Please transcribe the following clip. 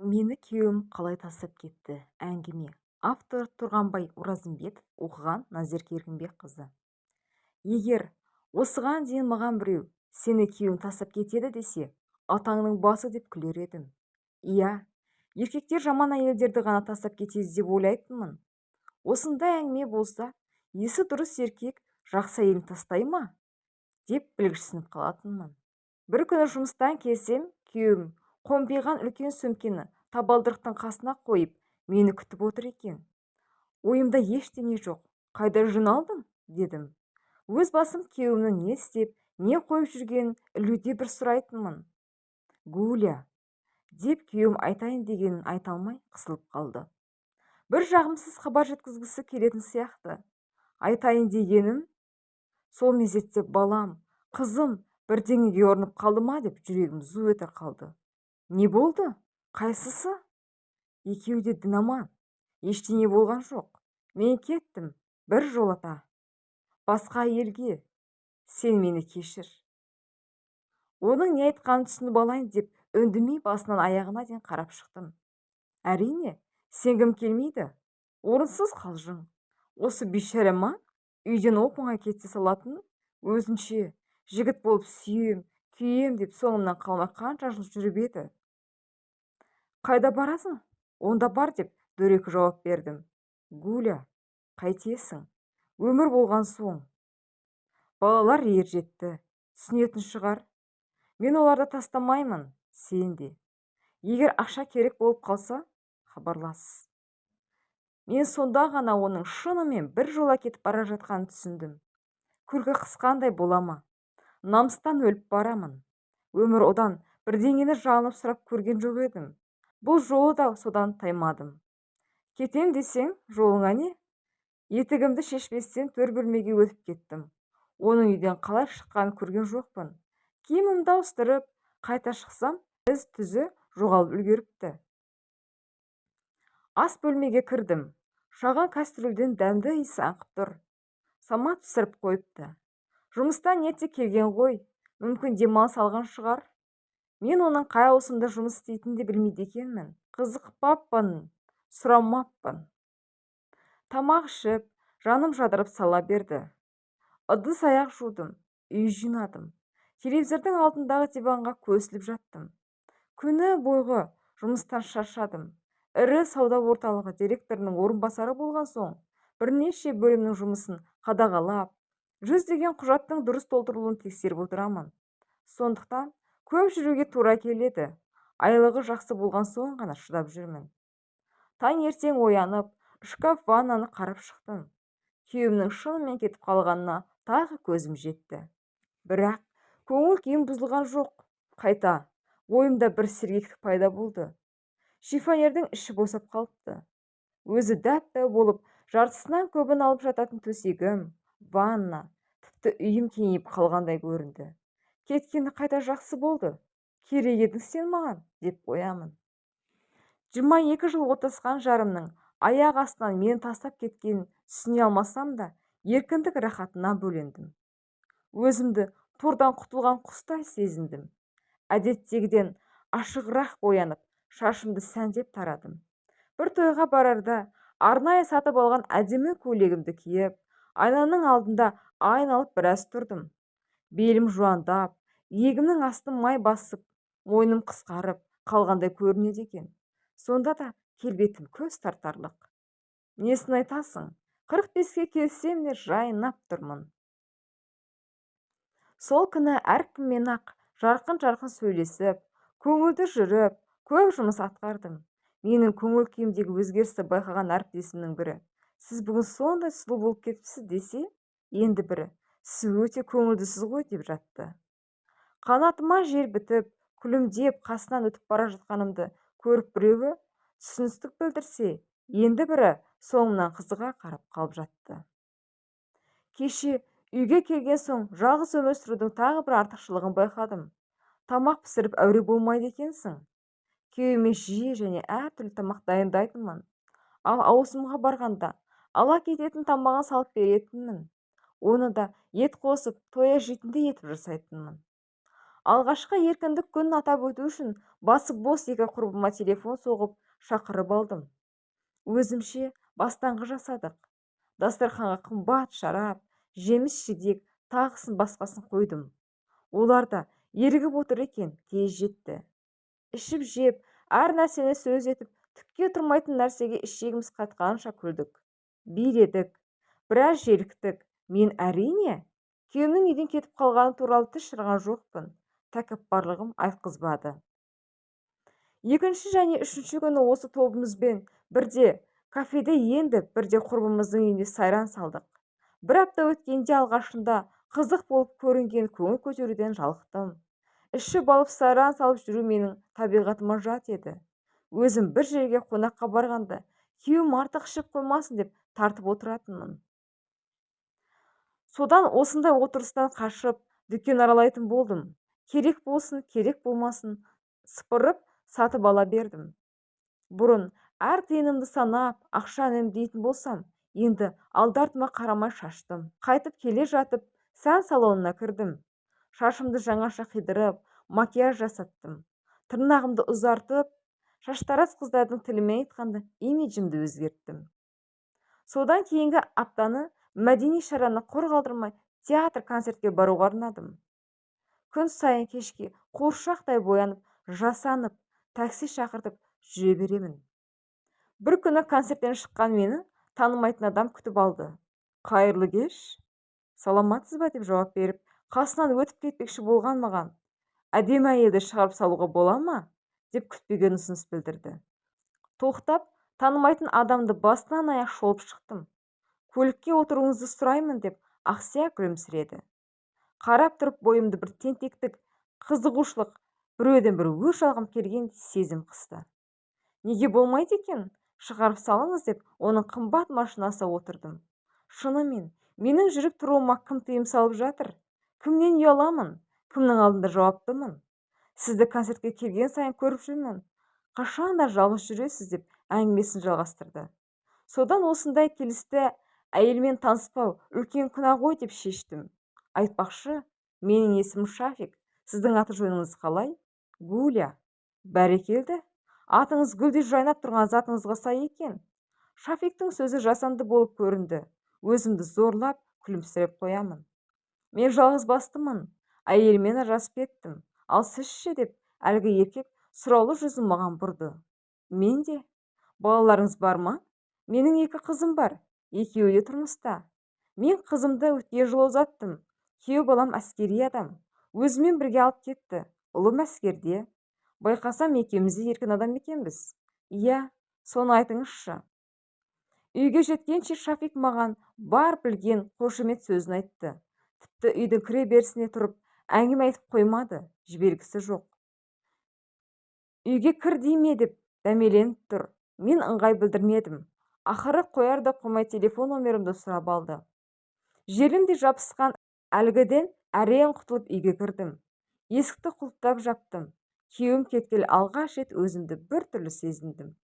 Мені күйеуім қалай тастап кетті. Әңгіме. Автор Тұрғанбай Оразымбетов, оқыған Назерке Еркінбекқызы. Егер осыған дейін маған біреу сені күйеуің тастап кетеді десе, атаңның басы деп күлер едім. Иә, еркектер жаман әйелдерді ғана тастап кетеді деп ойлайтынмын. Осындай әңгіме болса, есі дұрыс еркек жақсы әйелін тастай ма деп білгішсініп қалатынмын. Бір күні жұмыстан келсем, күйеуім қомпиған үлкен сөмкені табалдырықтың қасына қойып, мені күтіп отыр екен. Ойымда ештеңе жоқ. Қайда жиналдың? Дедім. Өз басым күйеуімнің не істеп, не қойып жүргенін ілуде бір сұрайтынмын. Гуля, деп күйеуім айтайын дегенін айта алмай қысылып қалды. Бір жағымсыз хабар жеткізгісі келетін сияқты. Айтайын дегенім, сол мезетте балам, қызым бірдеңеге ұрынып қалды ма деп жүрегім зу ете қалды. Не болды? Қайсысы? Екеуі де дін-аман. Ештеңе болған жоқ. Мен кеттім, бір жолата. Басқа әйелге. Сен мені кешір. Оның не айтқанын түсініп алайын деп үндемей басынан аяғына дейін қарап шықтым. Әрине, сенгім келмейді. Орынсыз қалжың. Осы бейшара ма үйден оп-оңай кете салатын, өзінше жігіт болып сүйем, күйем деп соңымнан қалмай қанша жыл жүріп еді. Қайда барасың? Онда бар деп дөрекі жауап бердім. Гуля, қайтесің? Өмір болған соң. Балалар ер жетті, түсінетін шығар. Мен оларды тастамаймын, сен де. Егер ақша керек болып қалса, хабарлас. Мен сонда ғана оның шынымен бір жола кетіп бара жатқанын түсіндім. Күлкі қысқандай бола ма? Намыстан өліп барамын. Өмір одан бірдеңені жалынып сұрап көрген жоқ едім. Бұл жолы да содан таймадым. Кетем десең, жолыңа не? Етігімді шешпестен төр бөлмеге өтіп кеттім. Оның үйден қалай шыққанын көрген жоқпын. Киімімді ауыстырып, қайта шықсам, із түзі жоғалып үлгеріпті. Ас бөлмеге кірдім. Шағын кастрөлден дәмді иісі аңқып тұр. Самат пісіріп қойыпты. Жұмыстан ерте келген ғой, мүмкін демалыс алған шығар. Мен оның қай ауысымда жұмыс істейтінін де білмейді екенмін. Қызықпаппын, сұрамаппын. Тамақ ішіп, жаным жадырып сала берді. Ыдыс аяқ жудым, үй жинадым. Телевизордың алдындағы диванға көсіліп жаттым. Күні бойғы жұмыстан шаршадым. Ірі сауда орталығы директорының орынбасары болған соң, бірнеше бөлімнің жұмысын қадағалап, жүздеген құжаттың дұрыс толтырылуын тексеріп отырамын. Сондықтан көп жүруге тура келеді. Айлығы жақсы болған соң ғана шыдап жүрмін. Таңертең оянып, шкаф ваннаны қарап шықтым. Күйеуімнің шынымен кетіп қалғанына тағы көзім жетті. Бірақ көңіл күйім бұзылған жоқ. Қайта ойымда бір сергектік пайда болды. Шифонердің іші босап қалыпты. Өзі дәп-дәу болып, жартысынан көбін алып жататын төсегім, ванна, тіпті үйім кеңейіп қалғандай көрінді. Кеткені қайта жақсы болды. Керек едің сен маған, деп қоямын. 22 жыл отасқан жарымның аяқ астынан мені тастап кеткенін түсіне алмасам да, еркіндік рахатына бөлендім. Өзімді тордан құтылған құстай сезіндім. Әдеттегіден ашығырақ боянып, шашымды сәндеп тарадым. Бір тойға барарда арнайы сатып алған әдемі көйлегімді киіп, айнаның алдында айналып біраз тұрдым. Белім жуандап, иегімнің астын май басып, мойным қысқарып қалғандай көрінеді екен. Сонда да келбетім көз тартарлық. Несін айтасың? 45-ке келсем де жайнап тұрмын. Сол күні әркіммен ақ жарқын-жарқын сөйлесіп, көңілді жүріп, көп жұмыс атқардым. Менің көңіл күйімдегі өзгерісті байқаған әріптесімнің бірі: сіз бүгін сондай сұлу болып кетіпсіз десе, енді бірі: сіз өте көңілдісіз ғой деп жатты. Қанатыма жер бітіп, күлімдеп қасынан өтіп бара жатқанымды көріп біреуі түсіністік білдірсе, енді бірі соңымнан қызыға қарап қалып жатты. Кеше үйге келген соң жалғыз өмір сүрудің тағы бір артықшылығын байқадым. Тамақ пісіріп әуре болмайды екенсің. Күйеуіме жиі және әртүрлі тамақ дайындайтынмын. Ал ауысымға барғанда ала кететін тамағын салып беретінмін. Оны да ет қосып, тоя жейтіндей етіп жасайтынмын. Алғашқы еркіндік күнін атап өту үшін басы бос екі құрбыма телефон соғып шақырып алдым. Өзімше бастаңғы жасадық. Дастарханға қымбат шарап, жеміс жидек, тағысын басқасын қойдым. Олар да ерігіп отыр екен, тез жетті. Ішіп жеп, әр нәрсені сөз етіп, түкке тұрмайтын нәрсеге ішегіміз қатқанша күлдік. Биледік, біраз желіктік. Мен әрине күйеуімнің үйден кетіп қалғаны туралы тіс шырған жоқпын. Тәкаппарлығым айтқызбады. Екінші және үшінші күні осы тобымызбен бірде кафеде, енді бірде құрбымыздың үйінде сайран салдық. Бір апта өткенде алғашында қызық болып көрінген көңіл көтеруден жалықтым. Ішіп алып сайран салып жүру менің табиғатыма жат еді. Өзім бір жерге қонаққа барғанда күйеуім артық ішіп қоймасын деп тартып отыратынмын. Содан осындай отырыстан қашып дүкен аралайтын болдым. Керек болсын, керек болмасын сыпырып сатып ала бердім. Бұрын әр тиынымды санап, ақша үнемдейтін болсам, енді алды-артыма қарамай шаштым. Қайтып келе жатып, сән салонына кірдім. Шашымды жаңаша қидырып, макияж жасаттым. Тырнағымды ұзартып, шаштараз қыздардың тілімен айтқанда имиджімді өзгерттім. Содан кейінгі аптаны мәдени шараны құр қалдырмай театр, концертке баруға арнадым. Күн сайын кешке қуыршақтай боянып, жасанып, такси шақыртып жүре беремін. Бір күні концерттен шыққан мені танымайтын адам күтіп алды. Қайырлы кеш, саламатсыз ба деп жауап беріп, қасынан өтіп кетпекші болған маған, әдемі әйелді шығарып салуға бола ма деп күтпеген ұсыныс білдірді. Тоқтап, танымайтын адамды басынан аяқ шолып шықтым. Көлікке отыруыңызды сұраймын деп ақсия күлімсіреді. Қарап тұрып бойымды бір тентектік, қызығушылық, біреуден бір өш алғым келген сезім қысты. Неге болмайды екен? Шығарып салыңыз деп оның қымбат машинасына отырдым. Шынымен, менің жүріп тұруыма кім тыйым салып жатыр? Кімнен ұяламын? Кімнің алдында жауаптымын? Сізді концертке келген сайын көріп жүрмін. Қашан да жалғыз жүресіз деп әңгімесін жалғастырды. Содан осындай келісті әйелмен таныспау үлкен күнә ғой деп шештім. Айтпақшы, менің есімім Шафик. Сіздің аты жөніңіз қалай? Гуля. Бәрекелді. Атыңыз гүлдей жайнап тұрған затыңызға сай екен. Шафиктің сөзі жасанды болып көрінді. Өзімді зорлап күлімсіреп қоямын. Мен жалғыз бастымын. Әйелмен ажырасып кеттім. Ал сіз ше деп әлгі еркек сұраулы жүзін маған бұрды. Мен де. Балаларыңыз бар ма? Менің 2 қызым бар. Екеуі де тұрмыста. Мен қызымды өткен жылы ұзаттым. Күйеу балам әскери адам. Өзімен бірге алып кетті. Ұлым әскерде. Байқасам екеуміз де еркін адам екенбіз. Иә, соны айтыңызшы. Үйге жеткенше Шафик маған бар білген қошемет сөзін айтты. Тіпті үйдің кіре берісіне тұрып, әңгіме айтып қоймады, жібергісі жоқ. Үйге кір дейме деп дәмеленіп тұр. Мен ыңғай білдірмедім. Ақыры қояр да қоймай телефон номерімді сұрап алды. Желімдей жабысқан әлгіден әрең құтылып үйге кірдім. Есікті құлыптап жаптым. Күйеуім кеткелі алғаш рет өзімді бір түрлі сезіндім.